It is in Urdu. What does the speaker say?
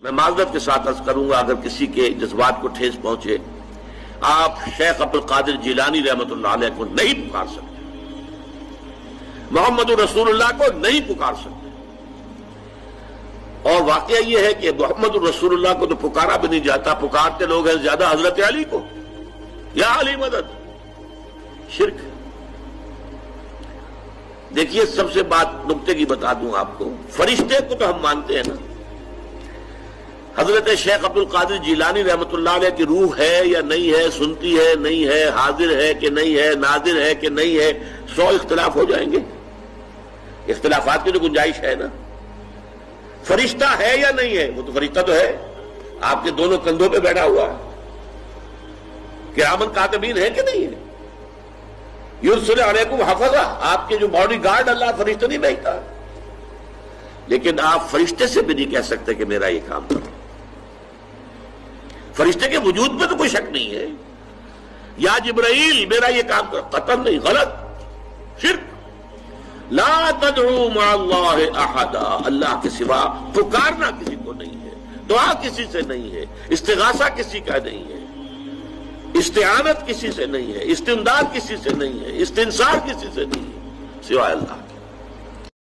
میں معذرت کے ساتھ عرض کروں گا اگر کسی کے جذبات کو ٹھیس پہنچے، آپ شیخ عبد القادر جیلانی رحمۃ اللہ علیہ کو نہیں پکار سکتے، محمد رسول اللہ کو نہیں پکار سکتے، اور واقعہ یہ ہے کہ محمد رسول اللہ کو تو پکارا بھی نہیں جاتا، پکارتے لوگ ہیں زیادہ حضرت علی کو، یا علی مدد، شرک۔ دیکھیے سب سے بات نقطے کی بتا دوں آپ کو، فرشتے کو تو ہم مانتے ہیں نا، حضرت شیخ عبد القادر جیلانی رحمۃ اللہ علیہ کی روح ہے یا نہیں ہے، سنتی ہے نہیں ہے، حاضر ہے کہ نہیں ہے، ناظر ہے کہ نہیں ہے، 100 اختلاف ہو جائیں گے، اختلافات کی تو گنجائش ہے نا۔ فرشتہ ہے یا نہیں ہے، وہ تو فرشتہ تو ہے، آپ کے دونوں کندھوں پہ بیٹھا ہوا ہے، کرامن کاتبین ہے کہ نہیں ہے، یرسل علیکم حفظہ، آپ کے جو باڈی گارڈ اللہ فرشتہ نہیں بھیجتا، لیکن آپ فرشتے سے بھی نہیں کہہ سکتے کہ میرا یہ کام کرو۔ فرشتے کے وجود پہ تو کوئی شک نہیں ہے، یا جبرائیل میرا یہ کام کرو، قطعاً نہیں، غلط، شرک۔ لا تدعو مع اللہ احدا، اللہ کے سوا پکارنا کسی کو نہیں ہے، دعا کسی سے نہیں ہے، استغاثہ کسی کا نہیں ہے، استعانت کسی سے نہیں ہے، استمداد کسی سے نہیں ہے، استنصار کسی سے نہیں ہے، سوائے اللہ۔